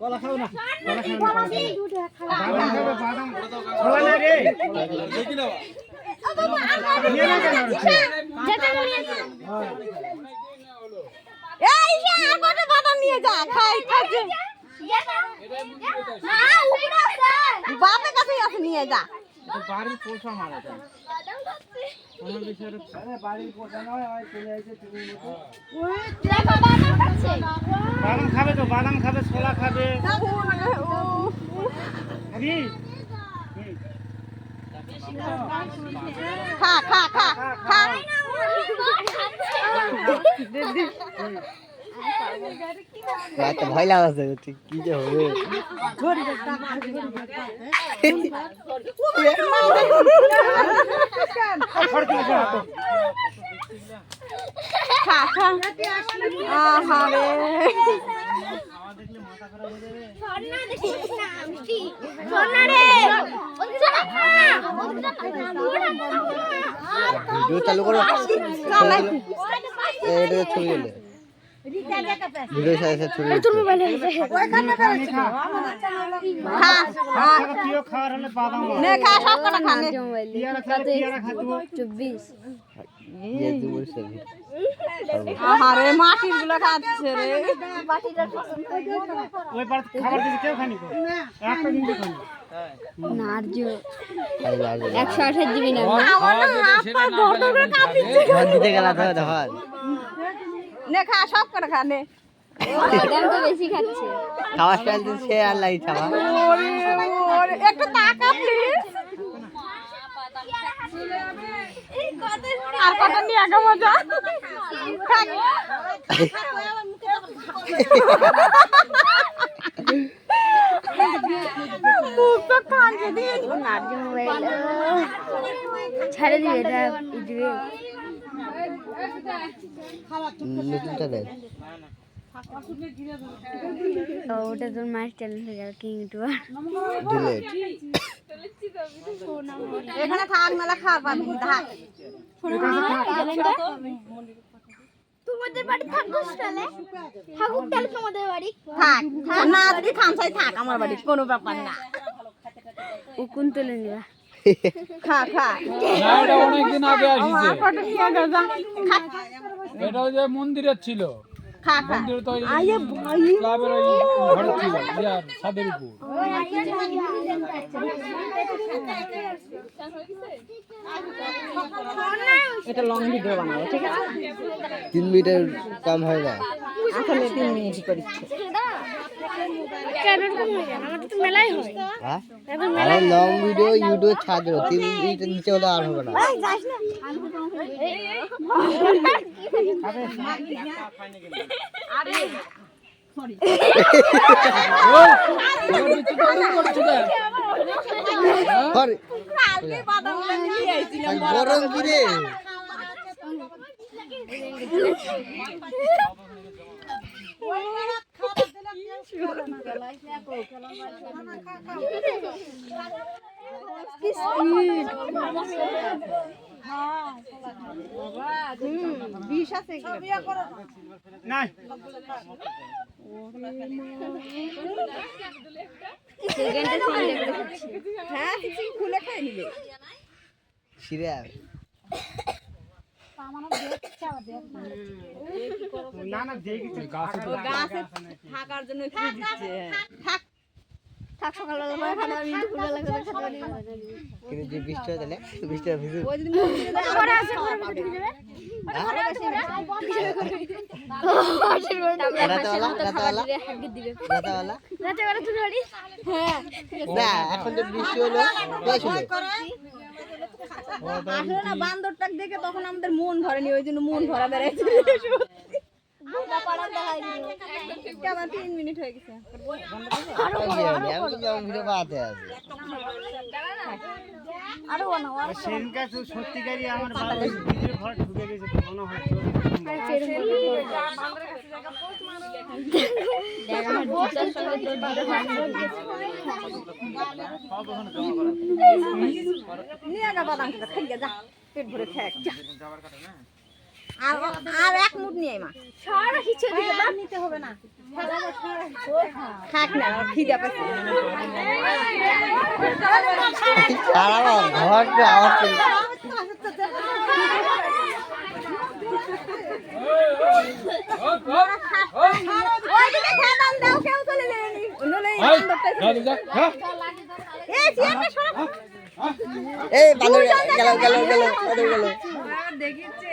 কলা খাও না বাদাম নিয়ে যা খাই বাপের কাছেই আছে নিয়ে যা বাড়ির পোষা মারা যায় বাড়ির পোষা নয় চলে আসে তুমি বাদাম খাবে তো বাদাম খাবে ছোলা খাবে খা খা খা খা ভয় লাগছে কি যে হবে খা খা আহারে ভিডিও চালু করো এটা ছবি গেলে ভিডিও সাথে ছবি খাওয়ার হলে বাদাম খা সব কটা খা নে 24 আহারে মাটির গুলো খাচ্ছে রে ওই পার খাবার দিতে কেউ খানি একটা কিন্তু খানি নার্জ 128 জিবি না দিতে গেলা তো দেখো নে খা সব কটা খা নে বাদাম তো বেশি খাচ্ছে খাওয়া স্টাইল দিন সে আর লাই খাওয়া ওরে ওরে একটু তাকা প্লিজ আর কত নিয়ে আগে মজা ছাড়ে দিবে এটা দিবে নতুনটা দেয় ওটা তোর মায়ের চ্যানেল হয়ে যাবে কিং ইউটিউবার ডিলেট এখানে থাক মেলা খাওয়ার পাবি থাক তোমাদের বাড়ি থাকবো তাহলে থাকুক তাহলে তোমাদের বাড়ি থাক না যদি খামসাই থাক আমার বাড়ি কোনো ব্যাপার না ও কোন তুলে নিবা খা খা না এটা অনেকদিন আগে আসিছে কত নিয়ে গেল যা এটা ওই যে মন্দিরের ছিল খা খা মন্দির তো ক্লাবের ওই ঘর ছিল ইয়ার ছাদের উপর এটা লং ভিডিও বানাবো ঠিক আছে 3 মিনিটের কম হয় না আসলে 3 মিনিট করিচ্ছে কেন এরকম হয়ে যায় আমাদের তো মেলাই হয় হ্যাঁ আরে লং ভিডিও ইউটিউবে ছাড় দাও 3 মিনিটের নিচে হলে আর হবে না যাস না আরে সরি আরে কালকে বাদামগুলো নিয়ে আইছিলাম গরম কি রে খুলে খাই নিবে সিরিয়া না না দেখি গাছে থাকার জন্য কি দিচ্ছে থাক থাক সকালবেলা করে খাবে আমি দুপুরবেলা করে খেতে পারি কিন্তু যে বৃষ্টি হয় তাহলে বৃষ্টিটা ভিজে ওই দিন ঘরে আছে ঘরে ঢুকে যাবে এখন যে বৃষ্টি হলো না বান্দরটাক দেখে তখন আমাদের মন ভরেনি ওই জন্য মন ভরা বেড়াইছে 3 মিনিট হয়ে গেছে সত্যিকারই আমার ঘর ঢুকে গেছে মনে হয় নিয়ে না বাদাম খাই যা পেট ভরে খাক আর এক মুঠ নিয়ে মা সারা কিছু দিকে বাপ নিতে হবে না খাক না খিদে পাচ্ছে সারা ঘরটা আমার ওইদিকে খাদান দাও কেউ চলে যায়নি নলে এই চেয়ারটা সরা এই বাদর গেল বাদর গেল দেখিছে